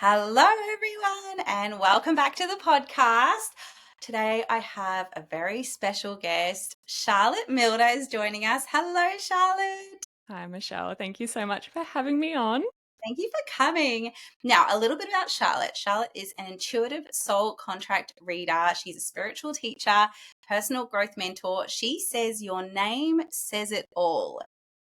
Hello, everyone, and welcome back to the podcast. Today, I have a very special guest. Charlotte Milda is joining us. Hello, Charlotte. Hi, Michelle. Thank you so much for having me on. Thank you for coming. Now, a little bit about Charlotte. Charlotte is an intuitive soul contract reader. She's a spiritual teacher, personal growth mentor. She says your name says it all.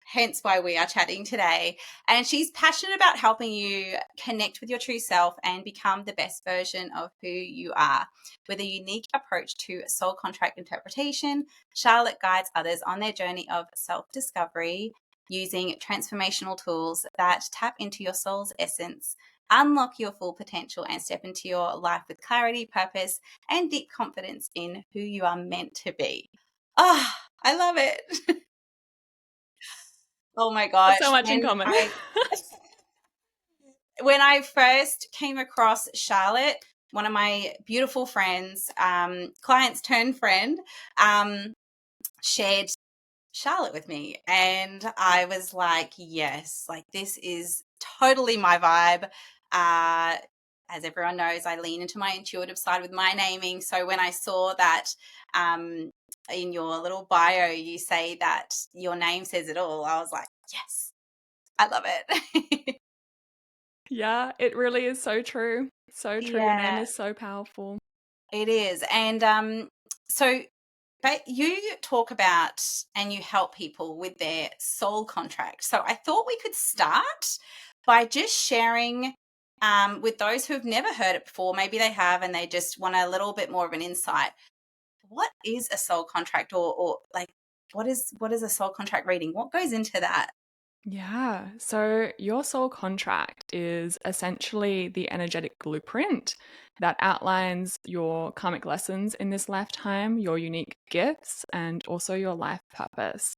Hence why we are chatting today. And she's passionate about helping you connect with your true self and become the best version of who you are. With a unique approach to soul contract interpretation, Charlotte guides others on their journey of self-discovery using transformational tools that tap into your soul's essence, unlock your full potential, and step into your life with clarity, purpose, and deep confidence in who you are meant to be. Ah, I love it. Oh my That's gosh. so much in common. When I first came across Charlotte, one of my beautiful friends, clients turned friend, shared Charlotte with me. And I was like, yes, like this is totally my vibe. As everyone knows, I lean into my intuitive side with my naming. So when I saw that in your little bio, you say that your name says it all, I was like, yes, I love it. Yeah, it really is so true. So true. Your name Yeah, is so powerful. it is. And so but you talk about and you help people with their soul contract. So I thought we could start by just sharing with those who have never heard it before. Maybe they have and they just want a little bit more of an insight. What is a soul contract, or like what is a soul contract reading? What goes into that? Yeah. So your soul contract is essentially the energetic blueprint that outlines your karmic lessons in this lifetime, your unique gifts, and also your life purpose.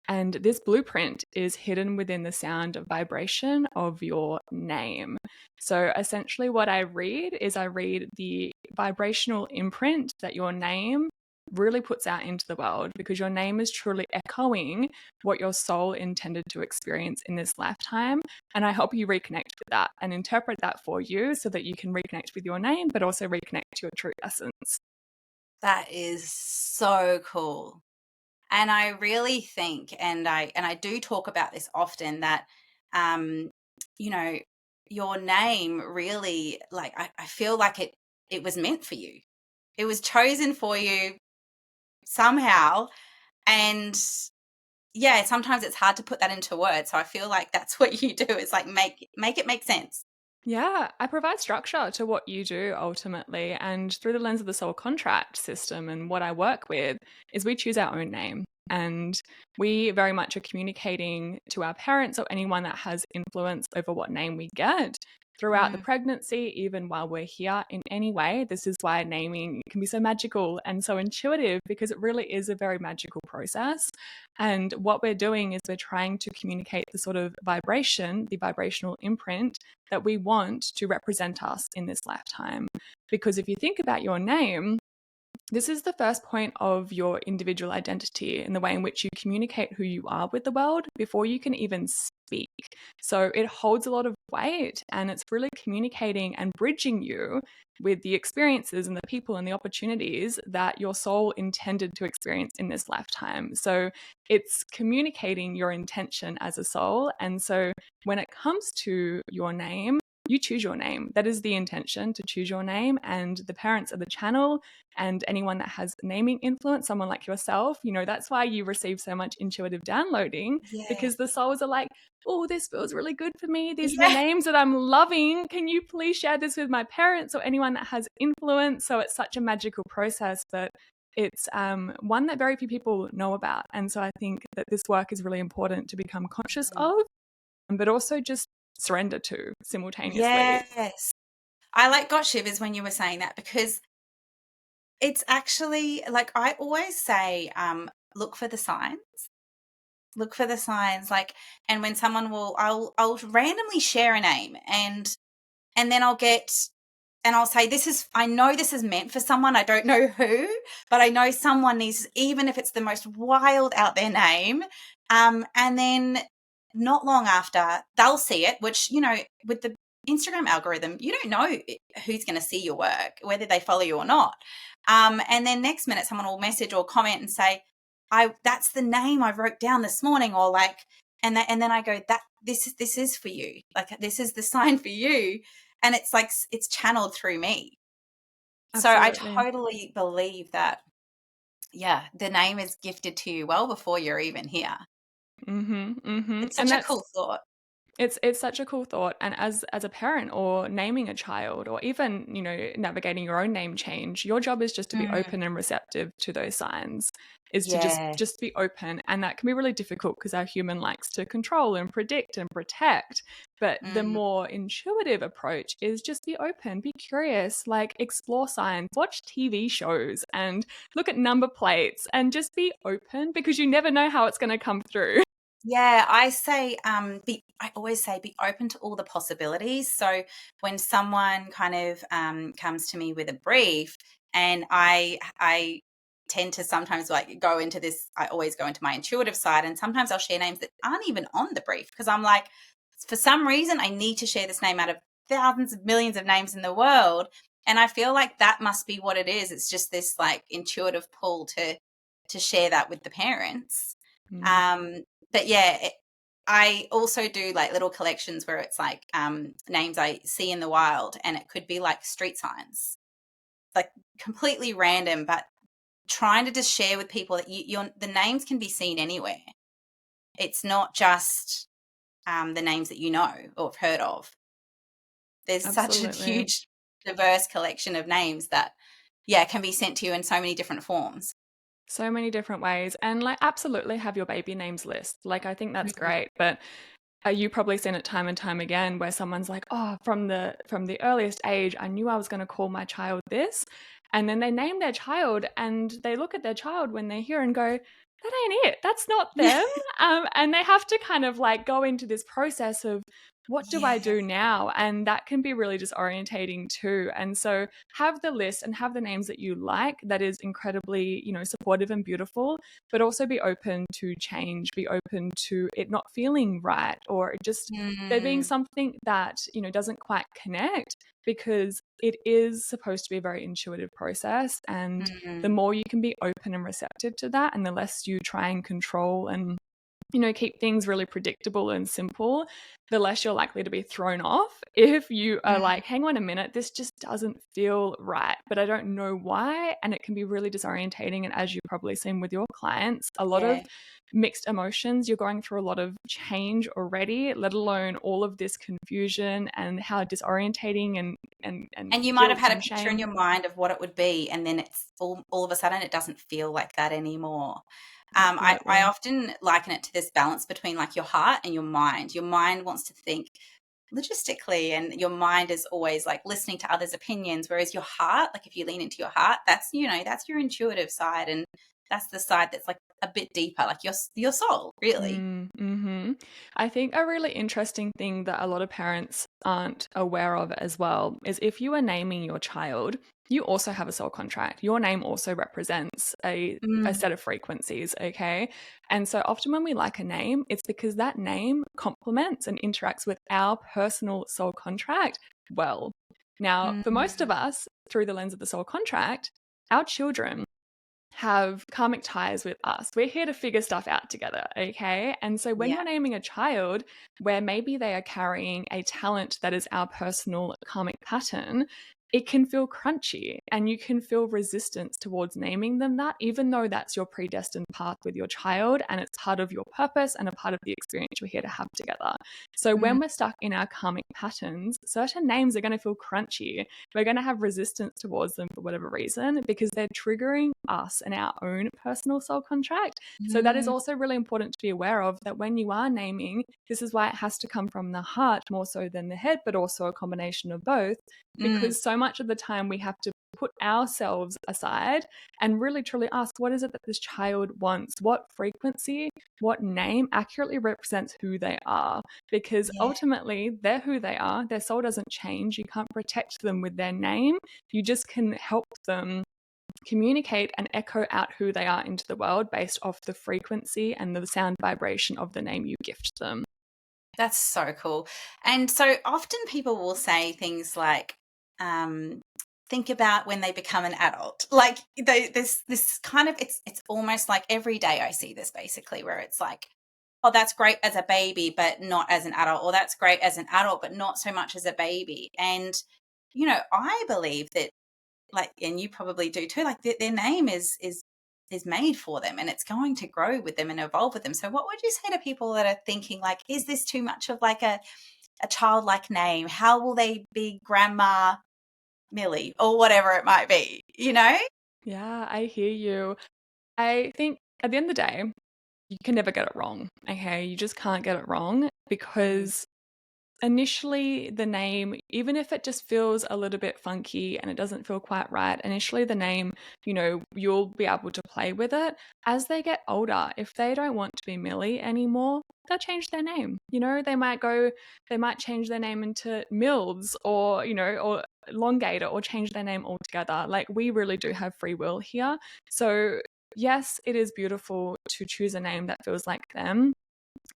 And this blueprint is hidden within the sound of vibration of your name. So essentially, what I read is I read the vibrational imprint that your name really puts out into the world, because your name is truly echoing what your soul intended to experience in this lifetime. And I help you reconnect with that and interpret that for you so that you can reconnect with your name, but also reconnect to your true essence. That is so cool. And I really think, and I do talk about this often, that um, you know, your name really, like I feel like it was meant for you. It was chosen for you somehow. And yeah, sometimes it's hard to put that into words. So I feel like that's what you do, is like make it make sense. Yeah, I provide structure to what you do ultimately. And through the lens of the soul contract system and what I work with, is we choose our own name. And we very much are communicating to our parents or anyone that has influence over what name we get throughout the Mm, pregnancy, even while we're here in any way. This is why naming can be so magical and so intuitive, because it really is a very magical process. And what we're doing is we're trying to communicate the sort of vibration, the vibrational imprint that we want to represent us in this lifetime. Because if you think about your name, this is the first point of your individual identity in the way in which you communicate who you are with the world before you can even speak. So it holds a lot of weight, and it's really communicating and bridging you with the experiences and the people and the opportunities that your soul intended to experience in this lifetime. So it's communicating your intention as a soul. And so when it comes to your name, you choose your name. That is the intention, to choose your name. And the parents of the channel and anyone that has naming influence, someone like yourself, that's why you receive so much intuitive downloading, yeah. because the souls are like, oh, this feels really good for me. These are the Yeah. names that I'm loving. Can you please share this with my parents or anyone that has influence? So it's such a magical process, but it's one that very few people know about. And so I think that this work is really important to become conscious of, but also just surrender to simultaneously. Yes. I like got shivers when you were saying that, because it's actually like I always say, look for the signs. Look for the signs. Like, and when someone I'll randomly share a name, and then I'll say, I know this is meant for someone. I don't know who, but I know someone needs, even if it's the most wild out there name. And then not long after, they'll see it, which, with the Instagram algorithm, you don't know who's going to see your work, whether they follow you or not. And then next minute someone will message or comment and say, that's the name I wrote down this morning, or like, and then I go, that this is for you. Like, this is the sign for you. And it's like, it's channeled through me. Absolutely. So I totally believe that, yeah, the name is gifted to you well before you're even here. It's such a cool thought. It's such a cool thought. And as a parent or naming a child, or even, navigating your own name change, your job is just to be open and receptive to those signs, is to just be open. And that can be really difficult because our human likes to control and predict and protect. But the more intuitive approach is just be open, be curious, like explore signs, watch TV shows and look at number plates and just be open, because you never know how it's going to come through. Yeah, I say, I always say be open to all the possibilities. So when someone kind of comes to me with a brief, and I tend to sometimes like go into this, I always go into my intuitive side, and sometimes I'll share names that aren't even on the brief, because I'm like, for some reason, I need to share this name out of thousands of millions of names in the world. And I feel like that must be what it is. It's just this like intuitive pull to share that with the parents. But yeah, I also do like little collections where it's like names I see in the wild, and it could be like street signs, like completely random, but trying to just share with people that the names can be seen anywhere. It's not just the names that you know or have heard of. There's such a Absolutely. huge, diverse collection of names that, yeah, can be sent to you in so many different forms. So many different ways. And like, absolutely have your baby names list. Like, I think that's great. But you probably seen it time and time again where someone's like, oh, from the earliest age, I knew I was going to call my child this. And then they name their child and they look at their child when they're here and go, that ain't it. That's not them. And they have to kind of like go into this process of, what do I do now? And that can be really disorientating too. And so have the list and have the names that you like, that is incredibly, supportive and beautiful, but also be open to change, be open to it not feeling right, or just there being something that, doesn't quite connect, because it is supposed to be a very intuitive process. And the more you can be open and receptive to that, and the less you try and control and keep things really predictable and simple, the less you're likely to be thrown off if you are like, hang on a minute, this just doesn't feel right, but I don't know why. And it can be really disorientating. And as you've probably seen with your clients, a lot of mixed emotions. You're going through a lot of change already, let alone all of this confusion and how disorientating and you might have had a picture picture in your mind of what it would be, and then it's all of a sudden it doesn't feel like that anymore. I often liken it to this balance between like your heart and your mind. Your mind wants to think logistically, and your mind is always like listening to others' opinions, whereas your heart, like if you lean into your heart, that's that's your intuitive side, and that's the side that's like a bit deeper, like your soul, really. I think a really interesting thing that a lot of parents aren't aware of as well is, if you are naming your child, you also have a soul contract. Your name also represents a set of frequencies, okay? And so often when we like a name, it's because that name complements and interacts with our personal soul contract well. Now, for most of us, through the lens of the soul contract, our children have karmic ties with us. We're here to figure stuff out together, okay? And so when you're naming a child where maybe they are carrying a talent that is our personal karmic pattern, it can feel crunchy and you can feel resistance towards naming them that, even though that's your predestined path with your child and it's part of your purpose and a part of the experience we're here to have together. So when we're stuck in our karmic patterns, certain names are going to feel crunchy. We're going to have resistance towards them for whatever reason, because they're triggering us and our own personal soul contract. So that is also really important to be aware of, that when you are naming, this is why it has to come from the heart more so than the head, but also a combination of both, because so much of the time we have to put ourselves aside and really truly ask, what is it that this child wants? What frequency, what name accurately represents who they are? Because ultimately they're who they are. Their soul doesn't change. You can't protect them with their name. You just can help them communicate and echo out who they are into the world based off the frequency and the sound vibration of the name you gift them. That's so cool. And so often people will say things like, think about when they become an adult. Like this kind of, it's almost like every day I see this basically, where it's like, oh, that's great as a baby, but not as an adult, or that's great as an adult, but not so much as a baby. And, I believe that, like, and you probably do too, like their name is made for them, and it's going to grow with them and evolve with them. So what would you say to people that are thinking like, is this too much of like a childlike name? How will they be Grandma Millie or whatever it might be, Yeah, I hear you. I think at the end of the day, you can never get it wrong. Okay, you just can't get it wrong Mm. because initially the name, even if it just feels a little bit funky and it doesn't feel quite right, initially the name, you'll be able to play with it. As they get older, if they don't want to be Millie anymore, they'll change their name. They might change their name into Milds, or elongate it, or change their name altogether. Like, we really do have free will here. So yes, it is beautiful to choose a name that feels like them.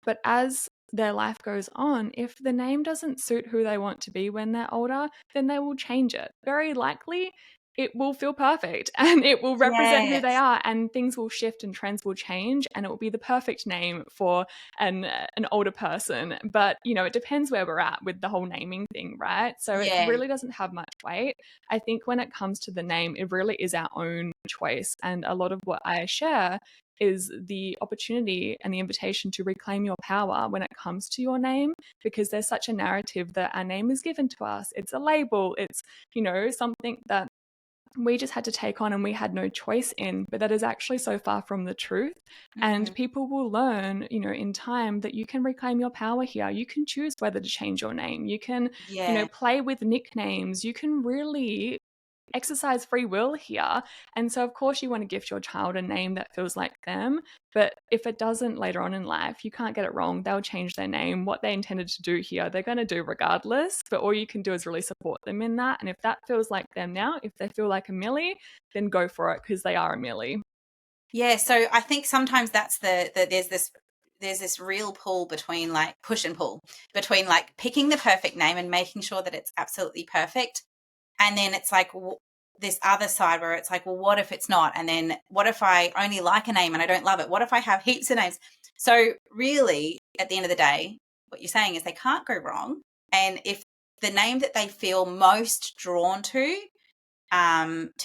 But as their life goes on, if the name doesn't suit who they want to be when they're older, then they will change it. Very likely, it will feel perfect and it will represent who they Yes. are, and things will shift and trends will change, and it will be the perfect name for an older person. But, it depends where we're at with the whole naming thing, right? So it Yeah. really doesn't have much weight. I think when it comes to the name, it really is our own choice. And a lot of what I share is the opportunity and the invitation to reclaim your power when it comes to your name, because there's such a narrative that our name is given to us. It's a label. It's, something that we just had to take on and we had no choice in, but that is actually so far from the truth. And Mm. people will learn, in time, that you can reclaim your power here. You can choose whether to change your name. You can, Yeah. play with nicknames. You can really exercise free will here. And so, of course, you want to gift your child a name that feels like them. But if it doesn't later on in life, you can't get it wrong. They'll change their name. What they intended to do here, they're going to do regardless. But all you can do is really support them in that. And if that feels like them now, if they feel like a Millie, then go for it, because they are a Millie. Yeah. So I think sometimes that's there's this real pull between, like, push and pull between, like, picking the perfect name and making sure that it's absolutely perfect. And then it's like this other side where it's like, well, what if it's not? And then what if I only like a name and I don't love it? What if I have heaps of names? So really, at the end of the day, what you're saying is they can't go wrong. And if the name that they feel most drawn to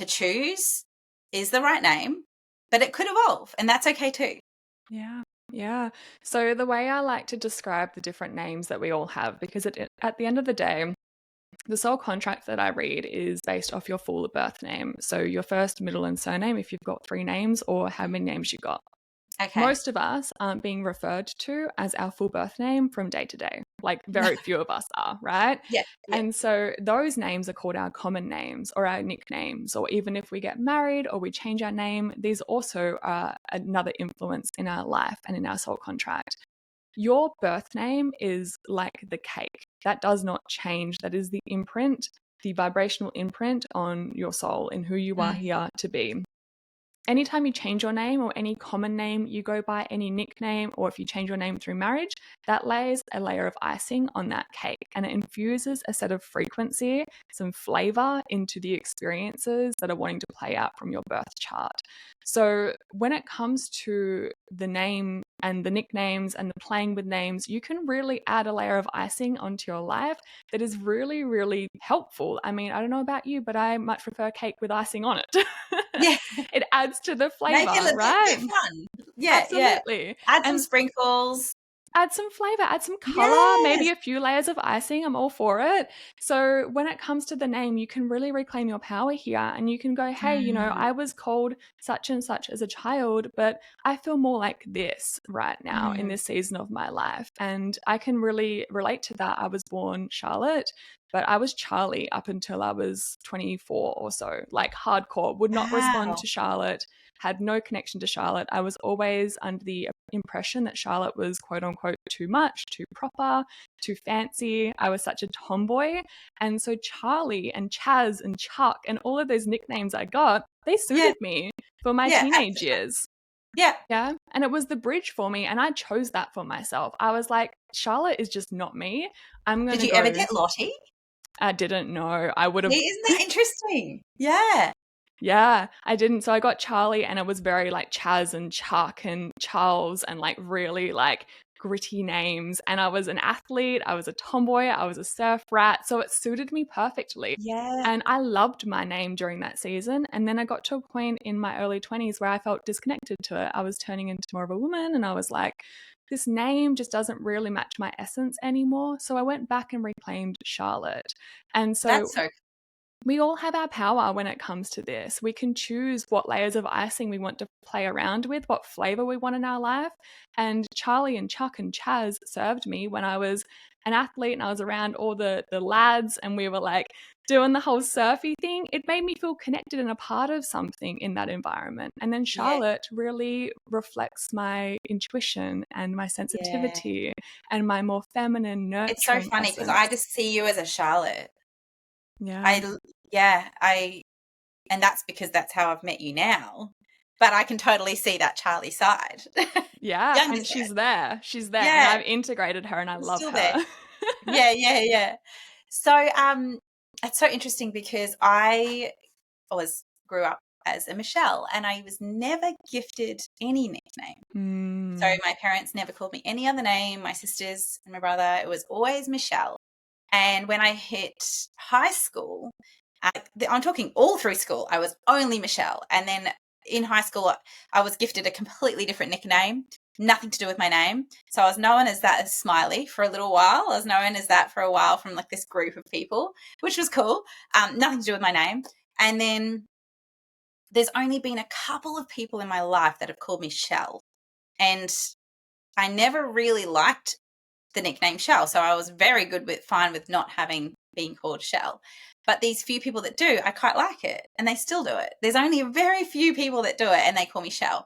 choose is the right name, but it could evolve, and that's okay too. Yeah. Yeah. So the way I like to describe the different names that we all have, because at the end of the day, the soul contract that I read is based off your full birth name. So your first, middle, and surname, if you've got 3 names, or how many names you got. Okay. Most of us aren't being referred to as our full birth name from day to day. Like, very few of us are, right? Yeah. Yeah. And so those names are called our common names or our nicknames. Or even if we get married or we change our name, these also are another influence in our life and in our soul contract. Your birth name is like the cake. That does not change. That is the imprint, the vibrational imprint on your soul and who you are Mm. here to be. Anytime you change your name, or any common name you go by, any nickname, or if you change your name through marriage, that lays a layer of icing on that cake, and it infuses a set of frequency, some flavor into the experiences that are wanting to play out from your birth chart. So when it comes to the name and the nicknames and the playing with names, you can really add a layer of icing onto your life that is really, really helpful. I mean, I don't know about you, but I much prefer cake with icing on it. Yeah. It adds to the Make it flavor, a bit right? fun. Yeah. Yeah. Absolutely. Add some And sprinkles. add some flavor, add some color, maybe Yes. a few layers of icing. I'm all for it. So when it comes to the name, you can really reclaim your power here, and you can go, hey, Mm. I was called such and such as a child, but I feel more like this right now in Mm. this season of my life. And I can really relate to that. I was born Charlotte, but I was Charlie up until I was 24 or so, like hardcore, would not respond Wow. to Charlotte, had no connection to Charlotte. I was always under the impression that Charlotte was quote unquote too much, too proper, too fancy. I was such a tomboy. And so Charlie and Chaz and Chuck and all of those nicknames I got, they Yeah. suited me for my Yeah. teenage years. Yeah. Yeah. And it was the bridge for me. And I chose that for myself. I was like, Charlotte is just not me. I'm going Did to you ever go. get Lottie? I didn't know. I would have. Isn't that interesting? Yeah. Yeah, I didn't. So I got Charlie, and it was very like Chaz and Chuck and Charles and like really like gritty names. And I was an athlete, I was a tomboy, I was a surf rat. So it suited me perfectly. Yeah. And I loved my name during that season. And then I got to a point in my early 20s where I felt disconnected to it. I was turning into more of a woman, and I was like, this name just doesn't really match my essence anymore. So I went back and reclaimed Charlotte. And so That's so we all have our power when it comes to this. We can choose what layers of icing we want to play around with, what flavor we want in our life. And Charlie and Chuck and Chaz served me when I was an athlete and I was around all the lads and we were like doing the whole surfy thing. It made me feel connected and a part of something in that environment. And then yeah. Charlotte really reflects my intuition and my Yeah. sensitivity and my more feminine, It's so nurturing funny because I essence. just see you as a Charlotte. Yeah. And that's because that's how I've met you now. But I can totally see that Charlie side. Yeah, Younger and side. she's there. She's there, and Yeah. I've integrated her, and I She's love still there. her. Yeah. So, it's so interesting because I always grew up as a Michelle and I was never gifted any nickname. So Mm, my parents never called me any other name, my sisters and my brother, it was always Michelle. And when I hit high school, I'm talking all through school, I was only Michelle. And then in high school, I was gifted a completely different nickname, nothing to do with my name. So I was known as that as Smiley for a little while. I was known as that for a while from like this group of people, which was cool. Nothing to do with my name. And then there's only been a couple of people in my life that have called me Shell. And I never really liked the nickname Shell. So I was very fine with not having been called Shell. But these few people that do, I quite like it and they still do it. There's only a very few people that do it and they call me Shell.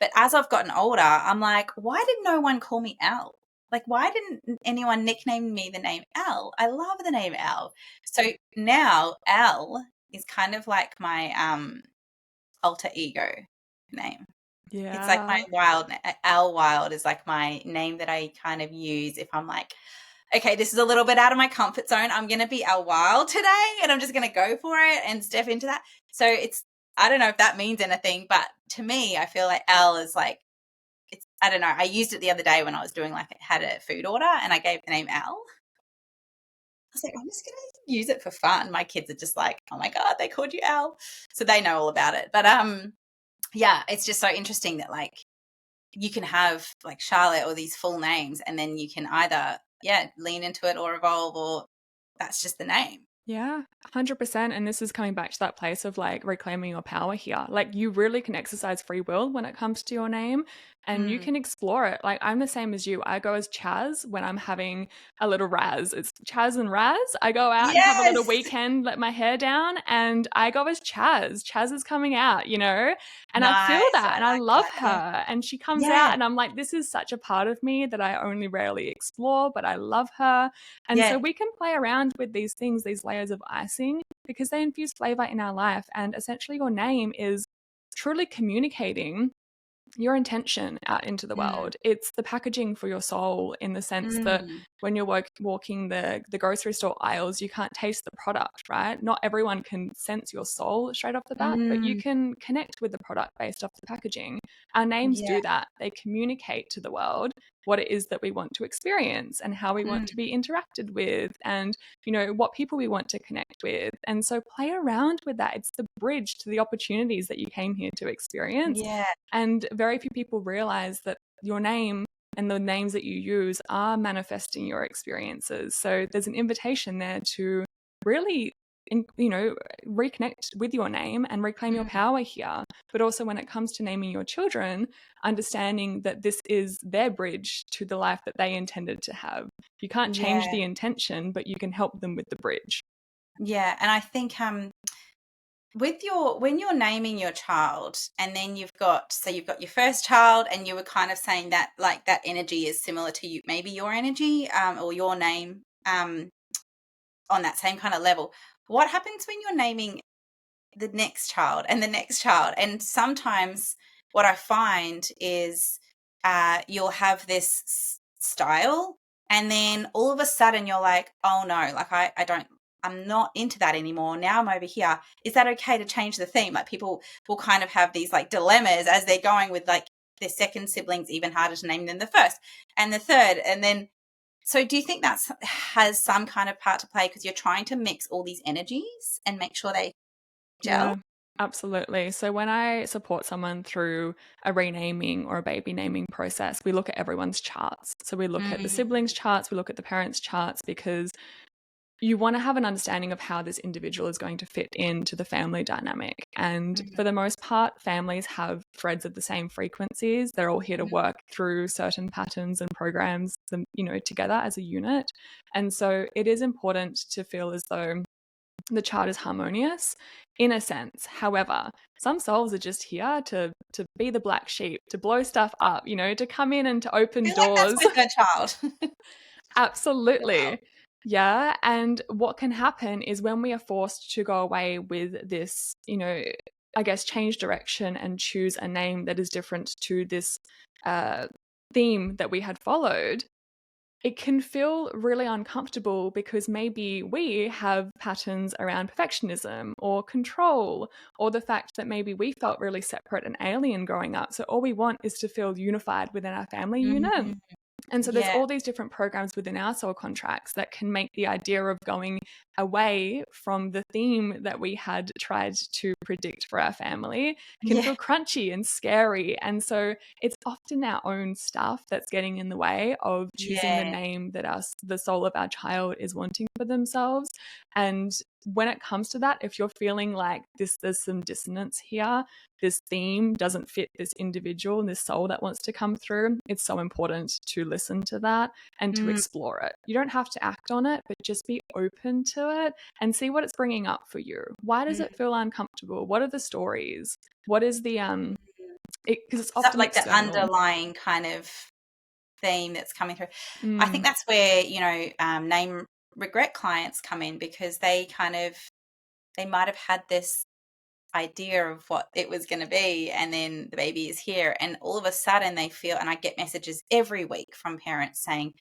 But as I've gotten older, I'm like, why did no one call me Elle? Like, why didn't anyone nickname me the name Elle? I love the name Elle. So now Elle is kind of like my alter ego name. It's like my yeah. Al Wild is like my name that I kind of use if I'm like, okay, this is a little bit out of my comfort zone. I'm going to be Al Wild today and I'm just going to go for it and step into that. So I don't know if that means anything, but to me, I feel like Al is like, I don't know. I used it the other day when I was had a food order and I gave the name Al. I was like, I'm just going to use it for fun. My kids are just like, oh my God, they called you Al. So they know all about it. But yeah, it's just so interesting that like you can have like Charlotte or these full names and then you can either, lean into it or evolve or that's just the name. Yeah, 100%. And this is coming back to that place of like reclaiming your power here. Like, you really can exercise free will when it comes to your name and you Mm. can explore it. Like, I'm the same as you. I go as Chaz when I'm having a little Raz. It's Chaz and Raz. I go out and have a little Yes. weekend, let my hair down, and I go as Chaz. Chaz is coming out, you know? And I feel Nice. that and I I like love that. Yeah. her. And she comes out Yeah. and I'm like, this is such a part of me that I only rarely explore, but I love her. And so Yeah. we can play around with these things, these layers of icing, because they infuse flavor in our life. And essentially, your name is truly communicating your intention out into the Mm. world. It's the packaging for your soul, in the sense that Mm. when you're walking the grocery store aisles, you can't taste the product, right? Not everyone can sense your soul straight off the bat, but you Mm. can connect with the product based off the packaging. Our names Yeah. do that. They communicate to the world what it is that we want to experience and how we want Mm. to be interacted with, and what people we want to connect with. And so play around with that. It's the bridge to the opportunities that you came here to experience. Yeah. And very few people realize that your name and the names that you use are manifesting your experiences. So there's an invitation there to really, reconnect with your name and reclaim your Mm. power here. But also, when it comes to naming your children, understanding that this is their bridge to the life that they intended to have. You can't change Yeah. the intention, but you can help them with the bridge. Yeah. And I think when you're naming your child and then you've got your first child and you were kind of saying that like that energy is similar to you, maybe your energy or your name on that same kind of level. What happens when you're naming the next child and the next child? And sometimes what I find is you'll have this style, and then all of a sudden you're like, oh no, like I'm not into that anymore. Now I'm over here. Is that okay to change the theme? Like people will kind of have these like dilemmas as they're going with like their second sibling's even harder to name than the first and the third. And then, so do you think that has some kind of part to play because you're trying to mix all these energies and make sure they gel? Yeah, absolutely. So when I support someone through a renaming or a baby naming process, we look at everyone's charts. So we look at the Mm, siblings' charts, we look at the parents' charts, because you want to have an understanding of how this individual is going to fit into the family dynamic. And mhm, for the most part, families have threads of the same frequencies. They're all here to mhm, work through certain patterns and programs, them, together as a unit. And so it is important to feel as though the chart is harmonious in a sense. However, some souls are just here to be the black sheep, to blow stuff up, to come in and to I open feel like that's doors. with her child. Absolutely. Yeah. And what can happen is when we are forced to go away with this, I guess, change direction and choose a name that is different to this uh, theme that we had followed, it can feel really uncomfortable because maybe we have patterns around perfectionism or control, or the fact that maybe we felt really separate and alien growing up. So all we want is to feel unified within our family unit. Mm, And so there's yeah, all these different programs within our soul contracts that can make the idea of going away from the theme that we had tried to predict for our family can yeah, feel crunchy and scary. And so it's often our own stuff that's getting in the way of choosing the yeah, name that the soul of our child is wanting for themselves. And when it comes to that, if you're feeling like there's some dissonance here, this theme doesn't fit this individual and this soul that wants to come through, it's so important to listen to that and to mm, explore it. You don't have to act on it, but just be open to it and see what it's bringing up for you. Why does mm, it feel uncomfortable? What are the stories? What is the mm. because it's Is that often like the external. underlying kind of theme that's coming through? I think Mm, that's where, name regret clients come in because they might have had this idea of what it was going to be, and then the baby is here and all of a sudden they feel, and I get messages every week from parents saying,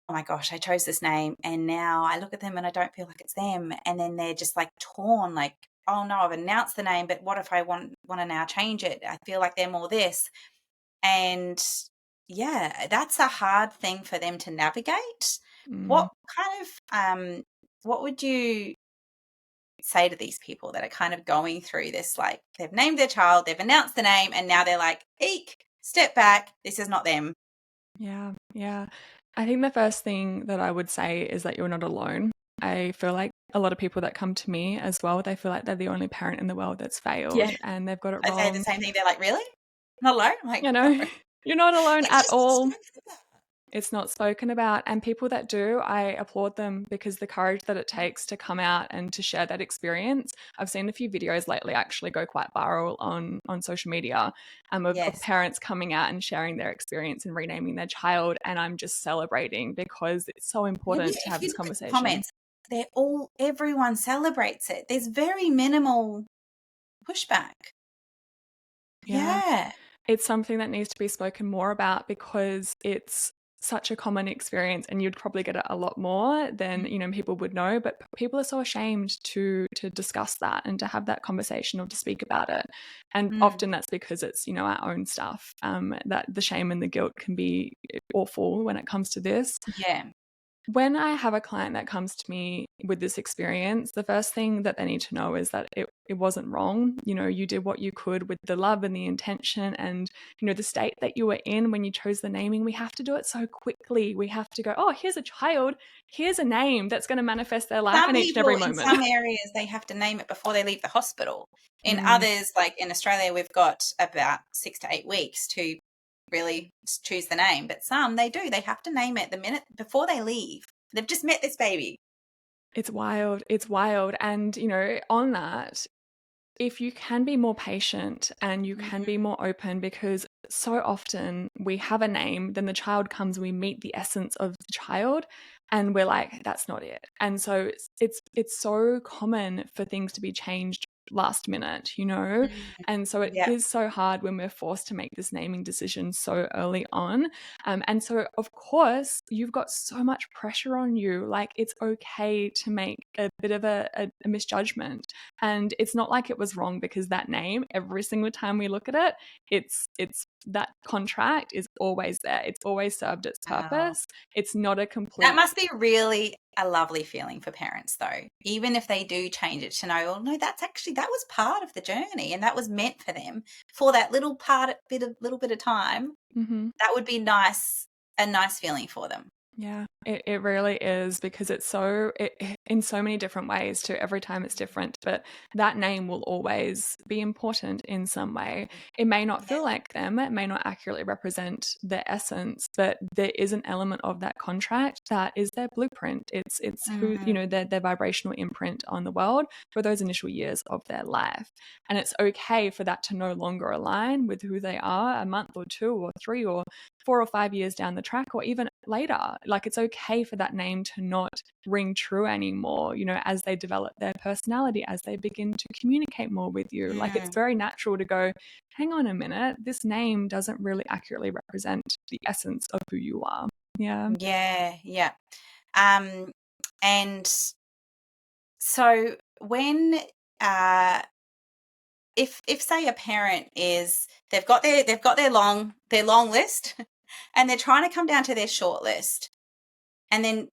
oh my gosh, I chose this name and now I look at them and I don't feel like it's them, and then they're just like torn, like, oh no, I've announced the name, but what if I want to now change it? I feel like they're more this. And yeah, that's a hard thing for them to navigate. mm. What kind of what would you say to these people that are kind of going through this, like they've named their child, they've announced the name, and now they're like, eek, step back, this is not them. Yeah, yeah. I think the first thing that I would say is that you're not alone. I feel like a lot of people that come to me as well, they feel like they're the only parent in the world that's Yeah, failed and they've got it I say the wrong. same thing. They're like, really? Not alone? I'm like, You no. know, you're not alone It's at just not all. spoken about. It's not spoken about. And people that do, I applaud them because the courage that it takes to come out and to share that experience. I've seen a few videos lately actually go quite viral on social media, of Yes. parents coming out and sharing their experience and renaming their child. And I'm just celebrating because it's so Yeah, important to if have you this look at the conversation. comments, everyone celebrates it. There's very minimal pushback. Yeah. Yeah. It's something that needs to be spoken more about because it's such a common experience and you'd probably get it a lot more than people would know, but people are so ashamed to discuss that and to have that conversation or to speak about it. And Mm, often that's because it's our own stuff, that the shame and the guilt can be awful when it comes to this. yeah. When I have a client that comes to me with this experience, the first thing that they need to know is that it wasn't wrong. You did what you could with the love and the intention and, the state that you were in when you chose the naming. We have to do it so quickly. We have to go, oh, here's a child. Here's a name that's going to manifest their life Some in each and every people in moment. some areas, they have to name it before they leave the hospital. In Mm, others, like in Australia, we've got about 6 to 8 weeks to really choose the name, but some, they do. They have to name it the minute before they leave. They've just met this baby. it's wild. It's wild. And, on that, if you can be more patient and you can be Mhm. more open, because so often we have a name, then the child comes, we meet the essence of the child and we're like, that's not it. And so it's so common for things to be changed last minute, you know? And so it Yeah. is so hard when we're forced to make this naming decision so early on. And so, of course, you've got so much pressure on you. Like, it's okay to make a bit of a misjudgment. And it's not like it was wrong, because that name, every single time we look at it, it's that contract is always there. It's always served its Oh, purpose. It's not a that complete. must be really a lovely feeling for parents, though, even if they do change it, to know, oh no, that's actually, that was part of the journey and that was meant for them for that little little bit of time. Mhm. That would be nice, a nice feeling for them. Yeah, it really is, because it's so in so many different ways too. Every time it's different, but that name will always be important in some way. It may not Yeah. feel like them, it may not accurately represent their essence, but there is an element of that contract that is their blueprint. It's who, you know, their vibrational imprint on the world for those initial years of their life. And it's okay for that to no longer align with who they are a month or 2 or 3 or 4 or 5 years down the track, or even later. Like, it's okay for that name to not ring true anymore, you know, as they develop their personality, as they begin to communicate more with you. Like, it's very natural to go, hang on a minute, this name doesn't really accurately represent the essence of who you are. Yeah. Yeah, yeah. And so when uh if say a parent is, they've got their long list and they're trying to come down to their short list, and then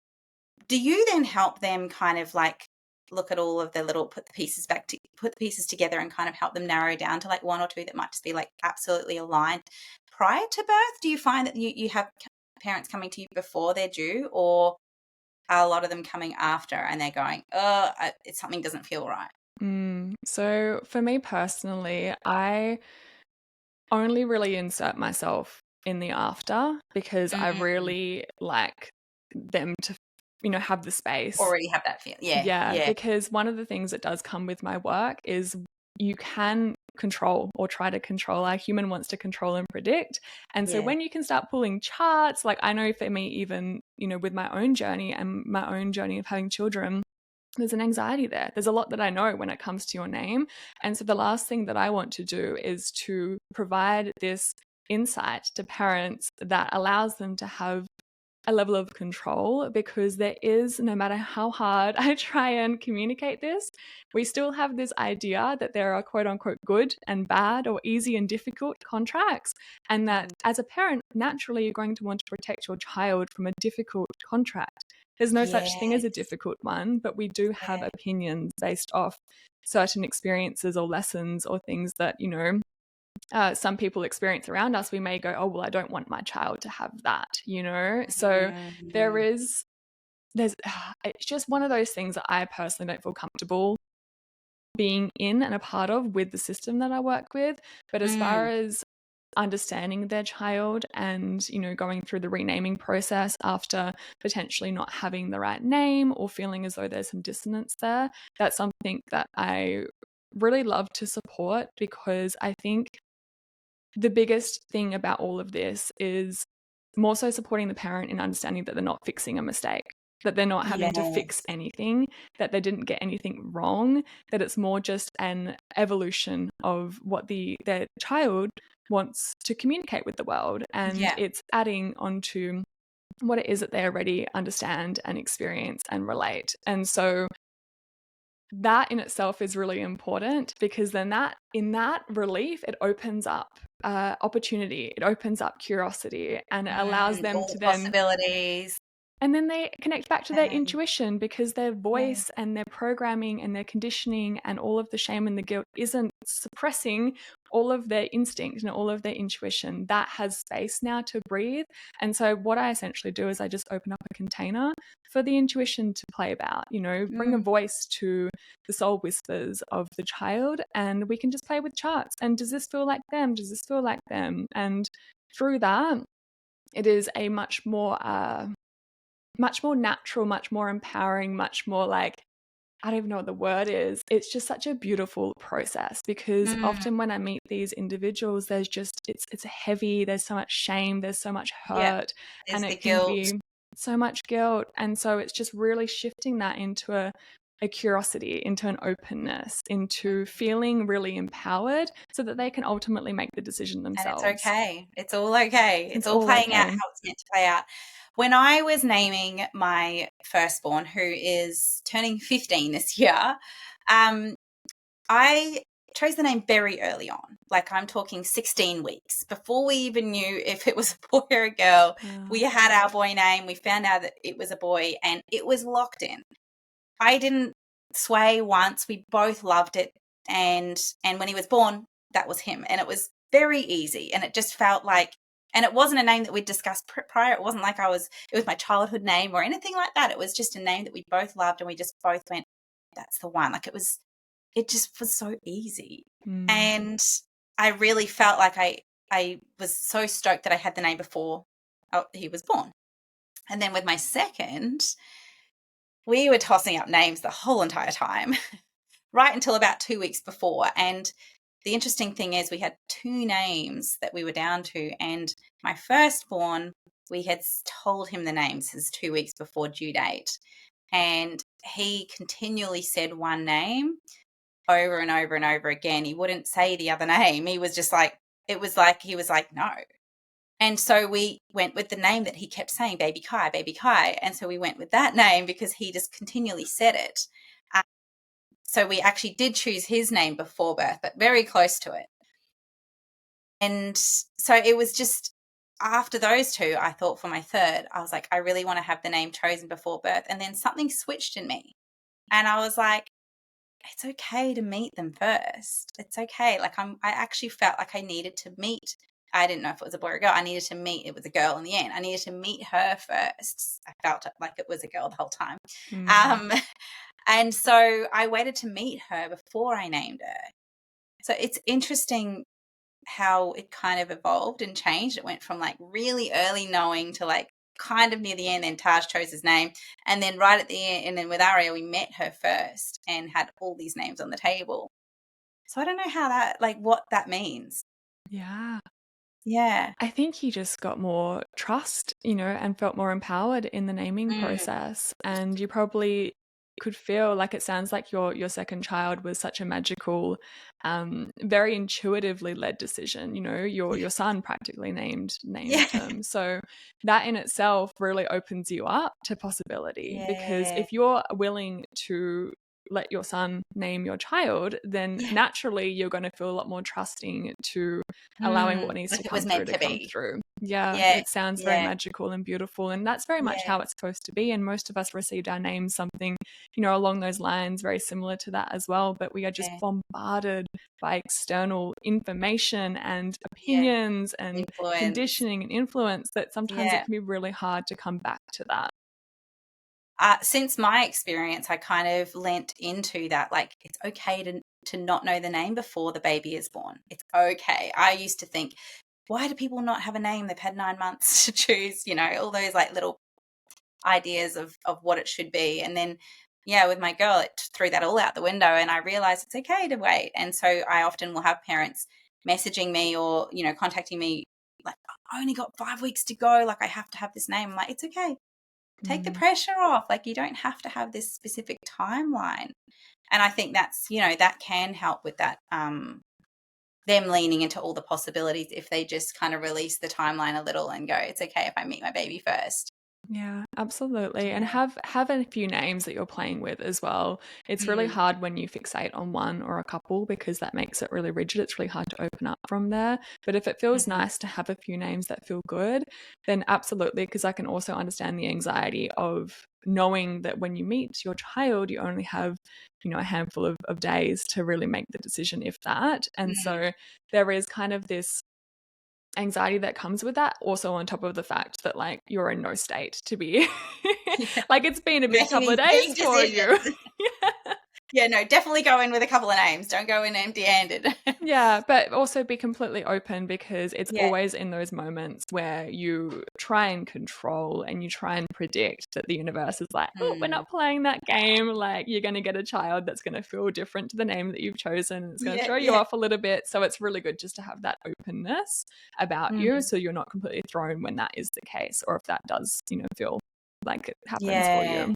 do you then help them kind of like look at all of the little, put the pieces together and kind of help them narrow down to like one or two that might just be like absolutely aligned prior to birth? Do you find that you have parents coming to you before they're due, or are a lot of them coming after and they're going, oh, something doesn't feel right? So for me personally, I only really insert myself in the after, because I Mm, really like them to, you know, have the space. already have that feel. Yeah, Yeah, yeah, because one of the things that does come with my work is you can control, or try to control. Our human wants to control and predict. And so yeah. when you can start pulling charts, like, I know for me, even, you know, with my own journey and my own journey of having children, there's an anxiety there. There's a lot that I know when it comes to your name. And so the last thing that I want to do is to provide this insight to parents that allows them to have a level of control, because there is, no matter how hard I try and communicate this, we still have this idea that there are quote unquote good and bad, or easy and difficult contracts. And that as a parent, naturally, you're going to want to protect your child from a difficult contract. There's no such thing as a Yes, difficult one, but we do have yeah. opinions based off certain experiences or lessons or things that, you know, some people experience around us. We may go, oh, well, I don't want my child to have that, you know? So there Mhm. is, there's, it's just one of those things that I personally don't feel comfortable being in and a part of with the system that I work with. But as far Mm, as understanding their child and, you know, going through the renaming process after potentially not having the right name or feeling as though there's some dissonance there, that's something that I really love to support, because I think the biggest thing about all of this is more so supporting the parent in understanding that they're not fixing a mistake, that they're not having to fix yes. anything, that they didn't get anything wrong, that it's more just an evolution of what their child wants to communicate with the world, and Yeah. it's adding onto what it is that they already understand and experience and relate. And so that in itself is really important, because then that in that relief, it opens up opportunity, it opens up curiosity, and it allows them All to the then, possibilities. and then they connect back to their Um, intuition, because their yeah. voice and their programming and their conditioning and all of the shame and the guilt isn't suppressing all of their instinct and all of their intuition. That has space now to breathe. And so, what I essentially do is I just open up a container for the intuition to play about, you know, bring a Mm, voice to the soul whispers of the child, and we can just play with charts. And does this feel like them? Does this feel like them? And through that, it is a much more natural, much more empowering, much more like, I don't even know what the word is. It's just such a beautiful process, because mm, often when I meet these individuals, there's just, it's heavy, there's so much shame, there's so much yeah. hurt, There's and the it can guilt. be so much guilt. And so it's just really shifting that into a curiosity, into an openness, into feeling really empowered so that they can ultimately make the decision And it's themselves. okay. It's all okay. It's It's all all playing out okay. how it's meant to play out. When I was naming my firstborn, who is turning 15 this year, I chose the name very early on. Like, I'm talking 16 weeks before we even knew if it was a boy or a girl. Wow. We had our boy name. We found out that it was a boy, and it was locked in. I didn't sway once. We both loved it. And when he was born, that was him. And it was very easy. And it just felt like, and it wasn't a name that we'd discussed prior. It wasn't like it was my childhood name or anything like that. It was just a name that we both loved, and we just both went, that's the one. Like, it just was so easy. And I really felt like I was so stoked that I had the name before he was born. And then with my second, we were tossing up names the whole entire time, right until about 2 weeks before. And the interesting thing is we had 2 names that we were down to. And my firstborn, we had told him the names his 2 weeks before due date. And he continually said one name over and over and over again. He wouldn't say the other name. He was just like, it was like, he was like, no. And so we went with the name that he kept saying, Baby Kai, Baby Kai. And so we went with that name because he just continually said it. So we actually did choose his name before birth, but very close to it. And so it was just after those 2, I thought for my third, I was like, I really want to have the name chosen before birth. And then something switched in me. And I was like, it's okay to meet them first. It's okay. Like, I actually felt like I needed to meet. I didn't know if it was a boy or a girl. I needed to meet. It was a girl in the end. I needed to meet her first. I felt like it was a girl the whole time. And so I waited to meet her before I named her. So it's interesting how it kind of evolved and changed. It went from like really early knowing to like kind of near the end. Then Taj chose his name, and then right at the end, and then with Aria, we met her first and had all these names on the table. So I don't know how that, like, what that means. Yeah. Yeah. I think he just got more trust, and felt more empowered in the naming process. And you probably could feel like, it sounds like your second child was such a magical, very intuitively led decision. Your son practically named Yeah. him. So that in itself really opens you up to possibility, because Yeah. if you're willing to let your son name your child, then Yeah. naturally you're going to feel a lot more trusting to allowing what needs Like to it come was through meant to to come be. through. Yeah, Yeah. it sounds very Yeah. magical and beautiful, and that's very much Yeah. how it's supposed to be. And most of us received our names something, along those lines, very similar to that as well. But we are just Yeah. bombarded by external information and Yeah. opinions and Influence. conditioning and influence that sometimes it Yeah. can be really hard to come back to that. Since my experience, I kind of lent into that. Like, it's okay to not know the name before the baby is born. It's okay. I used to think, why do people not have a name? They've had 9 months to choose, all those like little ideas of what it should be. And then, yeah, with my girl, it threw that all out the window, and I realized it's okay to wait. And so I often will have parents messaging me or, contacting me like, I only got 5 weeks to go. Like, I have to have this name. I'm like, it's okay. Take the pressure off. Like, you don't have to have this specific timeline. And I think that's, that can help with that, them leaning into all the possibilities if they just kind of release the timeline a little and go, it's okay if I meet my baby first. Yeah, absolutely. And Yeah. have a few names that you're playing with as well. It's really Mm. hard when you fixate on one or a couple, because that makes it really rigid. It's really hard to open up from there. But if it feels Mm-hmm. nice to have a few names that feel good, then absolutely, because I can also understand the anxiety of knowing that when you meet your child, you only have, a handful of days to really make the decision, if that. And Mm. so there is kind of this anxiety that comes with that, also on top of the fact that like you're in no state to be Yeah. like, it's been a big couple Making of days big for you. decisions. Yeah, no, definitely go in with a couple of names. Don't go in empty-handed. Yeah, but also be completely open, because it's Yeah. always in those moments where you try and control and you try and predict that the universe is like, oh, we're Mm. not playing that game. Like, you're going to get a child that's going to feel different to the name that you've chosen. It's going to Yeah, throw you yeah. off a little bit. So it's really good just to have that openness about you, so you're not completely thrown when that is the case, or if that does, feel like it happens for Yeah. you.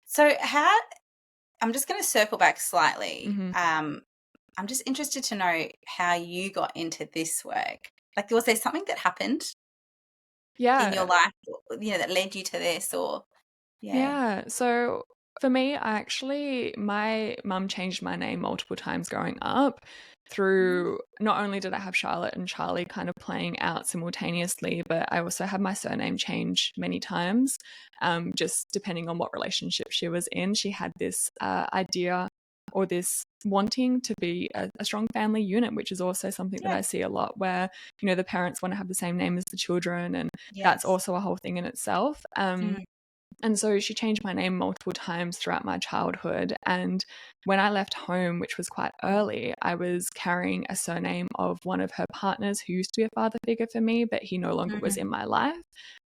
So how I'm just going to circle back slightly. Mm-hmm. I'm just interested to know how you got into this work. Like, was there something that happened in your Yeah. life, that led you to this, or yeah. Yeah. So for me, my mum changed my name multiple times growing up through not only did I have Charlotte and Charlie kind of playing out simultaneously, but I also had my surname change many times, just depending on what relationship she was in. She had this idea or this wanting to be a strong family unit, which is also something that Yeah. I see a lot where, the parents want to have the same name as the children, and that's Yes. also a whole thing in itself. Mm. And so she changed my name multiple times throughout my childhood. And when I left home, which was quite early, I was carrying a surname of one of her partners who used to be a father figure for me, but he no longer was in my life.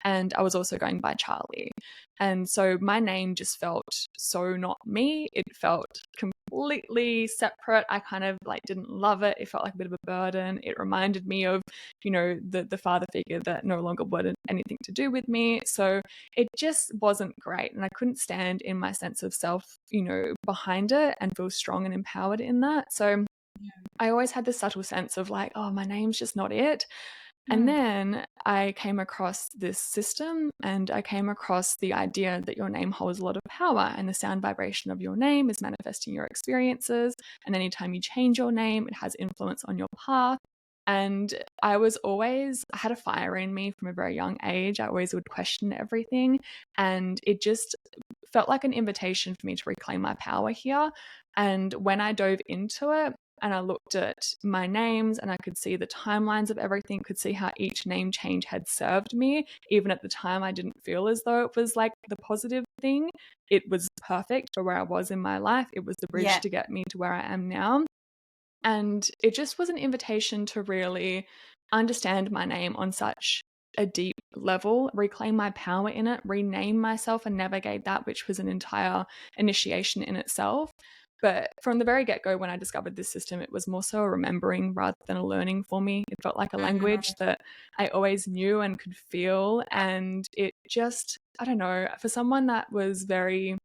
And I was also going by Charlie. And so my name just felt so not me. It felt completely separate. I kind of didn't love it. It felt like a bit of a burden. It reminded me of, the father figure that no longer wanted anything to do with me. So it just wasn't great. And I couldn't stand in my sense of self, behind it and feel strong and empowered in that. So I always had this subtle sense of oh, my name's just not it. And then I came across this system, and I came across the idea that your name holds a lot of power, and the sound vibration of your name is manifesting your experiences. And anytime you change your name, it has influence on your path. And I had a fire in me from a very young age. I always would question everything. And it just felt like an invitation for me to reclaim my power here. And when I dove into it, and I looked at my names and I could see the timelines of everything, could see how each name change had served me. Even at the time, I didn't feel as though it was the positive thing. It was perfect for where I was in my life. It was the bridge to get me to where I am now. And it just was an invitation to really understand my name on such a deep level, reclaim my power in it, rename myself and navigate that, which was an entire initiation in itself. But from the very get-go, when I discovered this system, it was more so a remembering rather than a learning for me. It felt like a language that I always knew and could feel. And it just, I don't know, for someone that was very,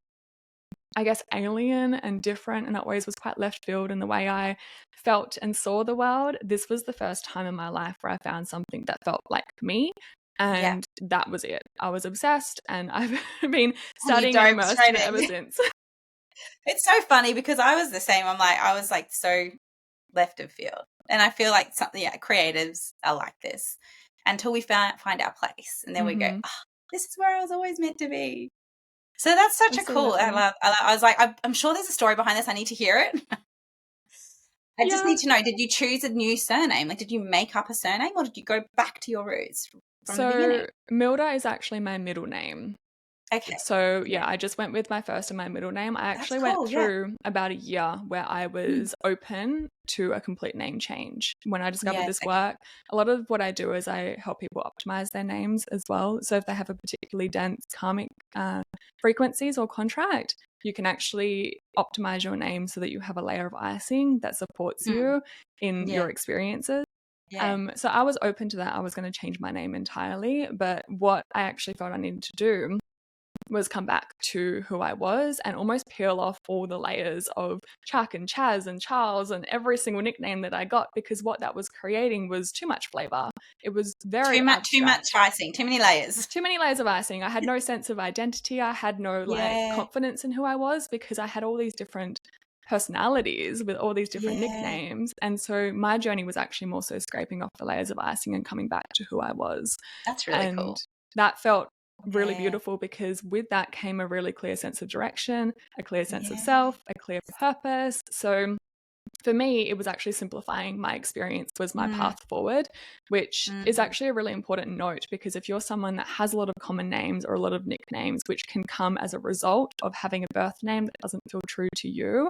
I guess, alien and different, and always was quite left field in the way I felt and saw the world, this was the first time in my life where I found something that felt like me. And that was it. I was obsessed, and I've been studying and immersed in it ever since. It's so funny because I was the same. I was so left of field. And I feel like creatives are like this until we find our place. And then we go, oh, this is where I was always meant to be. So that's such a cool. I was like, I'm sure there's a story behind this. I need to hear it. I just need to know, did you choose a new surname? Did you make up a surname, or did you go back to your roots from the beginning? Milda is actually my middle name. Okay. So I just went with my first and my middle name. I actually went through about a year where I was open to a complete name change. When I discovered this work, a lot of what I do is I help people optimize their names as well. So if they have a particularly dense karmic frequencies or contract, you can actually optimize your name so that you have a layer of icing that supports you in your experiences. So I was open to that. I was going to change my name entirely. But what I actually felt I needed to do was come back to who I was and almost peel off all the layers of Chuck and Chaz and Charles and every single nickname that I got, because what that was creating was too much flavor. It was very too much icing, too many layers. Too many layers of icing. I had no sense of identity. I had no confidence in who I was, because I had all these different personalities with all these different nicknames. And so my journey was actually more so scraping off the layers of icing and coming back to who I was. That's really cool. That felt really beautiful, because with that came a really clear sense of direction, a clear sense of self, a clear purpose. So for me, it was actually simplifying my experience was my path forward, which is actually a really important note, because if you're someone that has a lot of common names or a lot of nicknames, which can come as a result of having a birth name that doesn't feel true to you,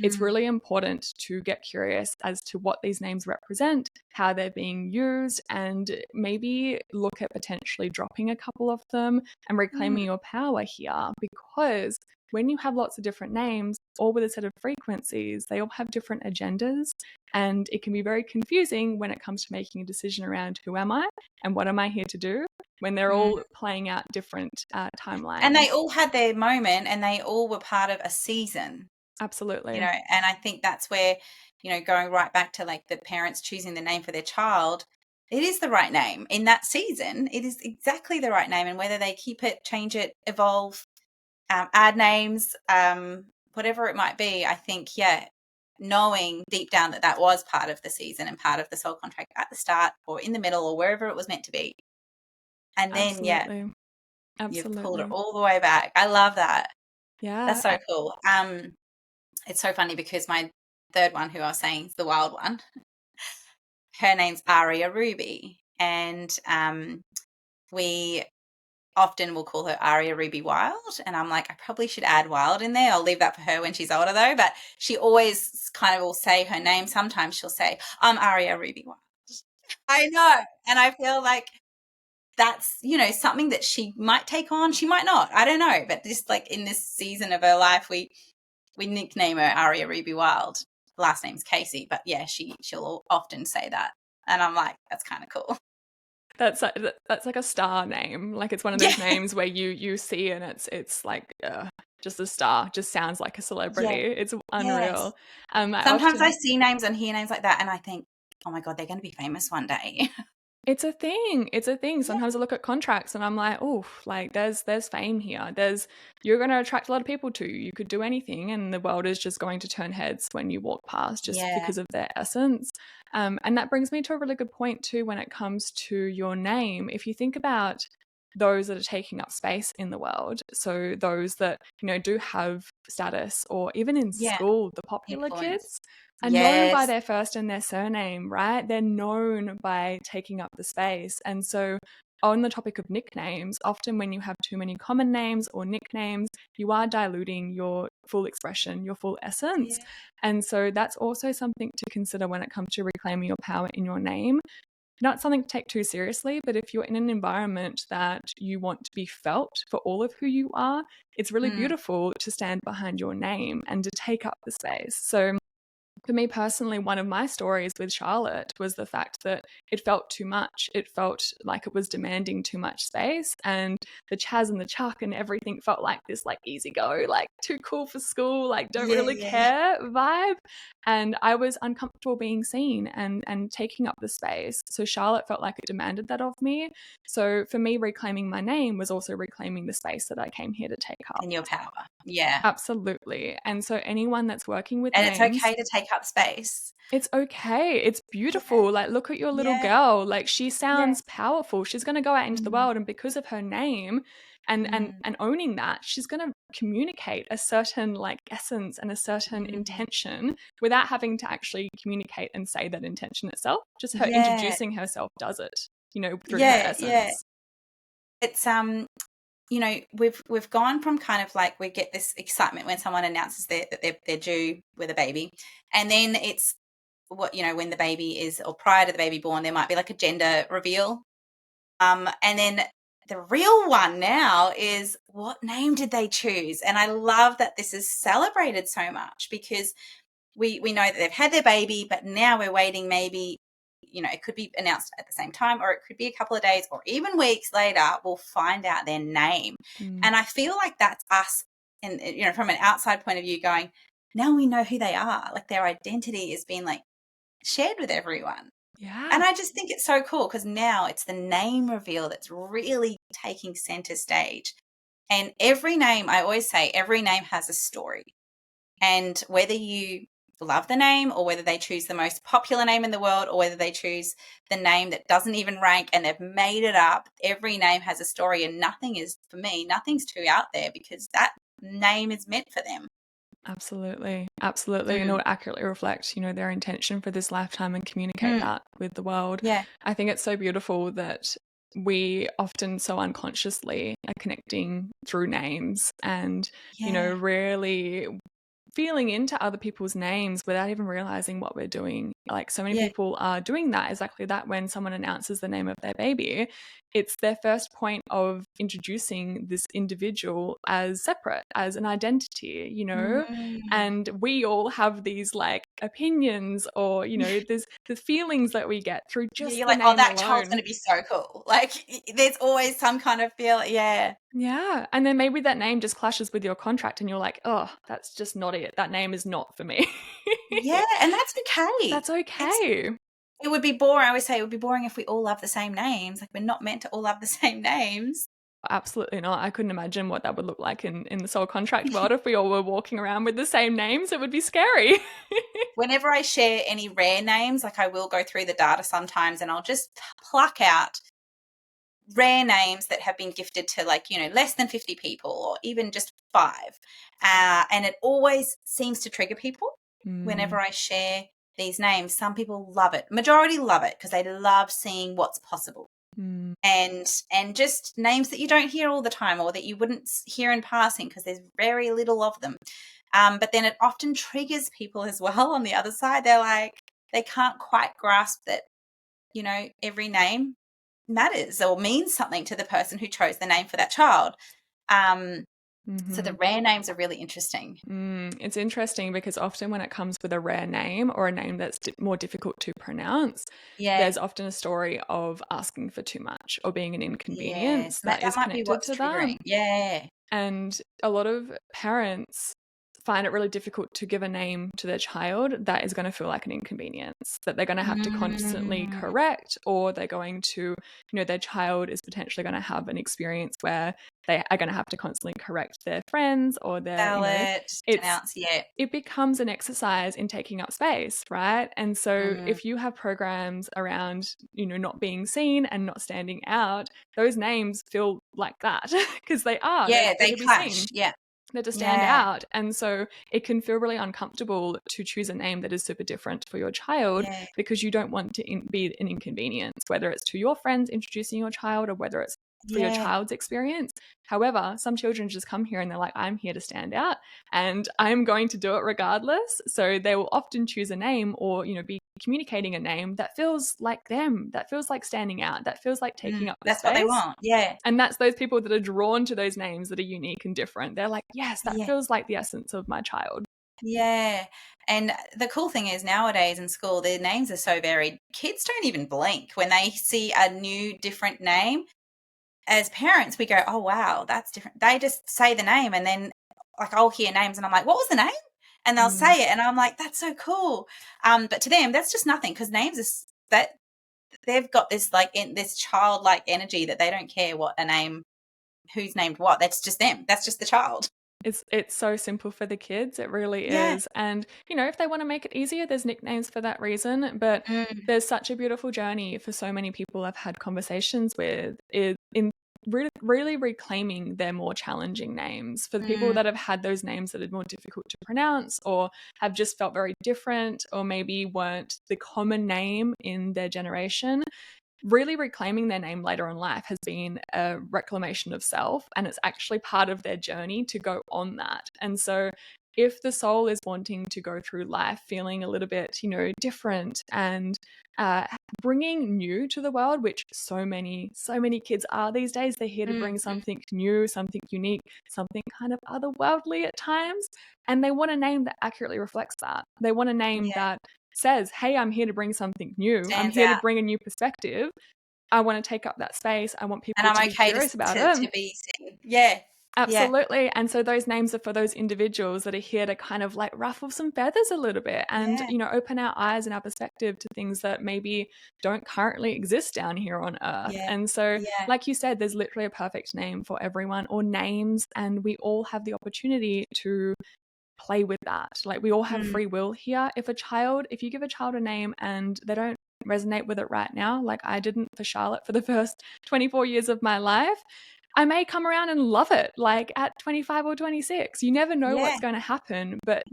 it's really important to get curious as to what these names represent, how they're being used, and maybe look at potentially dropping a couple of them and reclaiming your power here. Because when you have lots of different names, all with a set of frequencies, they all have different agendas, and it can be very confusing when it comes to making a decision around who am I and what am I here to do, when they're all playing out different timelines. And they all had their moment, and they all were part of a season. Absolutely. And I think that's where, going right back to like the parents choosing the name for their child, it is the right name in that season. It is exactly the right name. And whether they keep it, change it, evolve, add names, whatever it might be, I think, yeah, knowing deep down that that was part of the season and part of the soul contract at the start or in the middle or wherever it was meant to be. And then, yeah, Absolutely. you've pulled it Absolutely. all the way back. I love that. That's Yeah. so cool. It's so funny because my third one, who I was saying is the wild one, her name's Aria Ruby. And we often will call her Aria Ruby Wild. And I'm like, I probably should add Wild in there. I'll leave that for her when she's older, though. But she always kind of will say her name. Sometimes she'll say, I'm Aria Ruby Wild. I know. And I feel like that's, something that she might take on. She might not. I don't know. But just like in this season of her life, we nickname her Aria Ruby Wild. Last name's Casey. But yeah, she'll often say that. And I'm like, that's kind of cool. That's like a star name. Like it's one of those names where you see and it's like just a star. Just sounds like a celebrity. Yeah. It's Yes. unreal. Sometimes I see names and hear names like that and I think, oh my God, they're going to be famous one day. It's a thing. It's a thing. Yeah. Sometimes I look at contracts and I'm like, oh, like there's fame here. You're going to attract a lot of people to you. You could do anything, and the world is just going to turn heads when you walk past, just because of their essence. And that brings me to a really good point too when it comes to your name. If you think about those that are taking up space in the world, so those that do have status, or even in Yeah. school, the popular Influence. kids are known by Yes. their first and their surname, right? They're known by taking up the space. And so on the topic of nicknames, often when you have too many common names or nicknames, you are diluting your full expression, your full essence. Yeah. And so that's also something to consider when it comes to reclaiming your power in your name. Not something to take too seriously, but if you're in an environment that you want to be felt for all of who you are, it's really beautiful to stand behind your name and to take up the space. So for me personally, one of my stories with Charlotte was the fact that it felt too much. It felt like it was demanding too much space, and the Chaz and the Chuck and everything felt like this like easy go, like too cool for school, like don't really care vibe. And I was uncomfortable being seen and taking up the space. So Charlotte felt like it demanded that of me. So for me, reclaiming my name was also reclaiming the space that I came here to take up. And your power. Yeah. Absolutely. And so anyone that's working with And it's names, okay to take up space. it's okay. It's beautiful. Yeah. Like, look at your little Yeah. girl. Like, she Yeah. sounds powerful. She's going to go out into the Mm. world, and because of her name and owning that, she's going to communicate a certain like essence and a certain intention without having to actually communicate and say that intention itself. Just her introducing herself does it, through her essence. Yeah. It's we've gone from kind of like we get this excitement when someone announces that they're due with a baby, and then it's when the baby is, or prior to the baby born, there might be like a gender reveal, and then the real one now is, what name did they choose? And I love that this is celebrated so much, because we know that they've had their baby, but now we're waiting, maybe it could be announced at the same time, or it could be a couple of days or even weeks later, we'll find out their name. And I feel like that's us, and from an outside point of view, going, now we know who they are, like their identity is being like shared with everyone. Yeah. And I just think it's so cool, because now it's the name reveal that's really taking center stage. And every name, I always say, every name has a story. And whether you love the name, or whether they choose the most popular name in the world, or whether they choose the name that doesn't even rank and they've made it up, every name has a story, and nothing's too out there, because that name is meant for them. Absolutely. And it would accurately reflect, their intention for this lifetime and communicate that with the world. Yeah. I think it's so beautiful that we often so unconsciously are connecting through names and, really feeling into other people's names without even realizing what we're doing. Like, so many people are doing that, exactly that. When someone announces the name of their baby, it's their first point of introducing this individual as separate, as an identity, and we all have these like opinions or, there's the feelings that we get through just You're the like, oh, name that child's going alone. to be so cool. Like, there's always some kind of feel. Yeah. Yeah. And then maybe that name just clashes with your contract and you're like, oh, that's just not it. That name is not for me. Yeah. And that's okay. That's okay. It would be boring. I always say it would be boring if we all love the same names. Like, we're not meant to all love the same names. Absolutely not. I couldn't imagine what that would look like in the soul contract world if we all were walking around with the same names. It would be scary. Whenever I share any rare names, like, I will go through the data sometimes and I'll just pluck out rare names that have been gifted to, like, less than 50 people or even just 5. And it always seems to trigger people whenever I share these names. Some people love it. Majority love it because they love seeing what's possible. And just names that you don't hear all the time or that you wouldn't hear in passing because there's very little of them. But then it often triggers people as well on the other side. They're like, they can't quite grasp that, every name matters or means something to the person who chose the name for that child. So the rare names are really interesting. It's interesting because often when it comes with a rare name or a name that's more difficult to pronounce, there's often a story of asking for too much or being an inconvenience that is might be connected what's to triggering. that. Yeah. And a lot of parents find it really difficult to give a name to their child that is going to feel like an inconvenience, that they're going to have to constantly correct, or they're going to, their child is potentially going to have an experience where they are going to have to constantly correct their friends or their, it becomes an exercise in taking up space, right? And so if you have programs around, not being seen and not standing out, those names feel like that because they are. Yeah, they're they to be clash. seen. Yeah. They're to stand out. And so it can feel really uncomfortable to choose a name that is super different for your child because you don't want to be an inconvenience, whether it's to your friends introducing your child or whether it's for your child's experience. However, some children just come here and they're like, I'm here to stand out and I'm going to do it regardless. So they will often choose a name or, be communicating a name that feels like them, that feels like standing out, that feels like taking up the That's space. what they want. Yeah. And that's those people that are drawn to those names that are unique and different. They're like, yes, that feels like the essence of my child. Yeah. And the cool thing is nowadays in school, their names are so varied. Kids don't even blink when they see a new, different name. As parents, we go, oh, wow, that's different. They just say the name and then, like, I'll hear names and I'm like, what was the name? And they'll say it and I'm like, that's so cool. But to them, that's just nothing because names is that they've got this, like, this childlike energy that they don't care what a name, who's named what. That's just them. That's just the child. It's so simple for the kids. It really is. And, if they want to make it easier, there's nicknames for that reason. But there's such a beautiful journey for so many people I've had conversations with in really reclaiming their more challenging names. For the people that have had those names that are more difficult to pronounce or have just felt very different or maybe weren't the common name in their generation, really reclaiming their name later in life has been a reclamation of self, and it's actually part of their journey to go on that. And so if the soul is wanting to go through life feeling a little bit, different and bringing new to the world, which so many kids are these days, they're here to bring something new, something unique, something kind of otherworldly at times, and they want a name that accurately reflects that. They want a name that says, hey, I'm here to bring something new. I'm here to bring a new perspective. I want to take up that space. I want people to be curious about it. To be seen. Yeah. Absolutely. Yeah. And so those names are for those individuals that are here to kind of like ruffle some feathers a little bit and, open our eyes and our perspective to things that maybe don't currently exist down here on earth. And so, like you said, there's literally a perfect name for everyone or names, and we all have the opportunity to play with that. Like, we all have free will here. If you give a child a name and they don't resonate with it right now, like I didn't for Charlotte for the first 24 years of my life, I may come around and love it, like at 25 or 26. You never know what's going to happen. But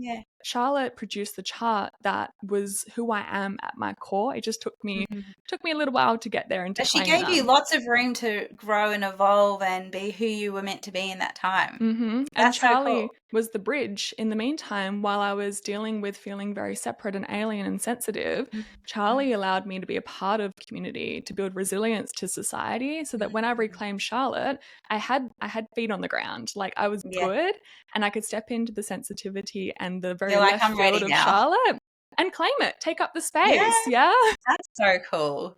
Charlotte produced the chart that was who I am at my core. It just took me a little while to get there and to She gave you lots of room to grow and evolve and be who you were meant to be in that time. And Charlie was the bridge in the meantime while I was dealing with feeling very separate and alien and sensitive. Charlie allowed me to be a part of community, to build resilience to society, so that when I reclaimed Charlotte, I had feet on the ground. Like, I was good and I could step into the sensitivity and the very left field of Charlotte and claim it. Take up the Yeah, space. Yeah. that's so cool.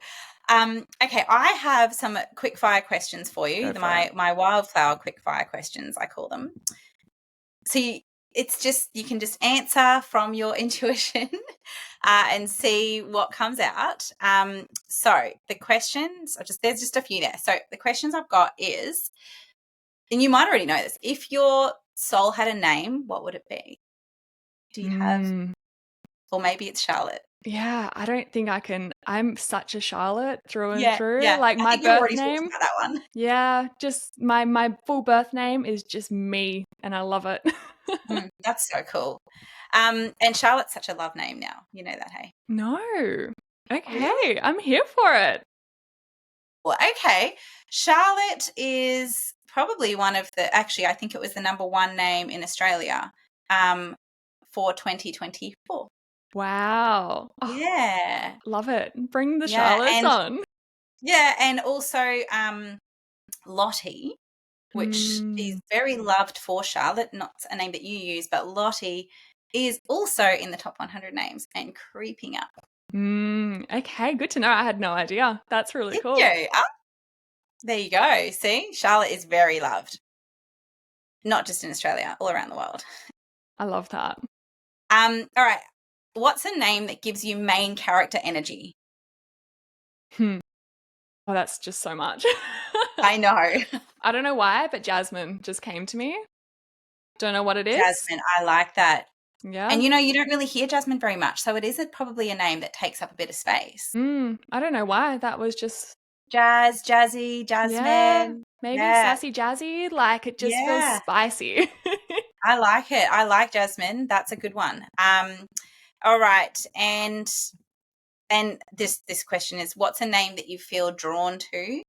Okay, I have some quick fire questions for you. Go for it. My wildflower quick fire questions, I call them. So it's just, you can just answer from your intuition and see what comes out. So the questions, there's just a few there. So the questions I've got is, and you might already know this, if your soul had a name, what would it be? Do you have, or maybe it's Charlotte. Yeah, I don't think I can. I'm such a Charlotte through and Yeah, through. yeah. Like I my think you've birth already talked name. about that one. Yeah, just my full birth name is just me, and I love it. That's so cool. And Charlotte's such a love name now. You know that, hey? No. Okay, Really? I'm here for it. Well, okay. Charlotte is probably one of the, actually, I think it was the number one name in Australia for 2024. Wow. Oh, Yeah. love it. Bring the Yeah. Charlottes on. And also Lottie, which is very loved for Charlotte, not a name that you use, but Lottie is also in the top 100 names and creeping up. Okay, good to know. I had no idea. That's really cool. There you go. See, Charlotte is very loved, not just in Australia, all around the world. I love that. All right. What's a name that gives you main character energy? Oh, that's just so much. I know. I don't know why, but Jasmine just came to me. Don't know what it is. Jasmine, I like that. Yeah. And you don't really hear Jasmine very much, so it is probably a name that takes up a bit of space. I don't know why. That was just Jazzy, Jasmine. Yeah, maybe sassy jazzy. Like it just feels spicy. I like it. I like Jasmine. That's a good one. All right. And this question is, what's a name that you feel drawn to,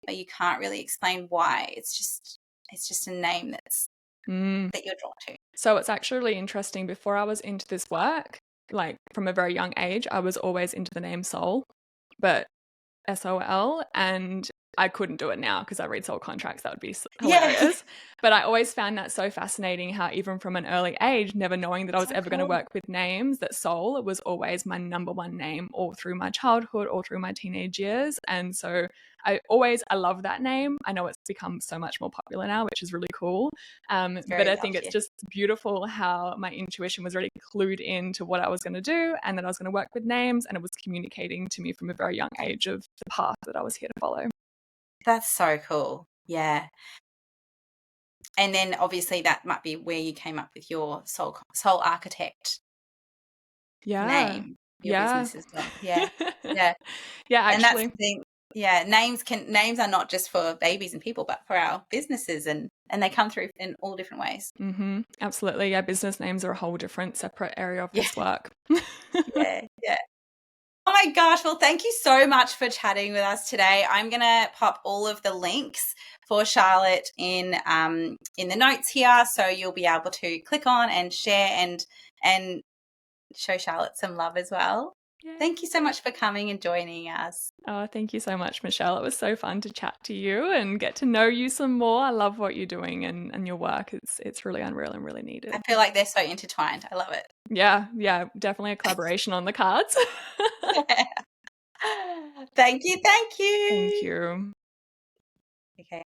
but you can't really explain why? It's just a name that you're drawn to. So it's actually really interesting. Before I was into this work, like from a very young age, I was always into the name Soul, but SOL, and I couldn't do it now because I read soul contracts. That would be hilarious. Yeah. But I always found that so fascinating how even from an early age, never knowing that I was ever going to work with names, that soul was always my number one name all through my childhood, all through my teenage years. And so I love that name. I know it's become so much more popular now, which is really cool. But I think it's just beautiful how my intuition was really clued into what I was going to do and that I was going to work with names, and it was communicating to me from a very young age of the path that I was here to follow. That's so cool. Yeah. And then obviously that might be where you came up with your soul architect name, your business as well. Yeah. Yeah. Yeah, actually. And that's the thing. Yeah, names are not just for babies and people, but for our businesses, and they come through in all different ways. Absolutely. Yeah, business names are a whole different separate area of this work. Yeah. Oh my gosh. Well, thank you so much for chatting with us today. I'm going to pop all of the links for Charlotte in the notes here, so you'll be able to click on and share and show Charlotte some love as well. Yay. Thank you so much for coming and joining us. Oh, thank you so much, Michelle. It was so fun to chat to you and get to know you some more. I love what you're doing and your work. It's really unreal and really needed. I feel like they're so intertwined. I love it. Yeah, definitely a collaboration on the cards. Yeah. Thank you. Thank you. Okay.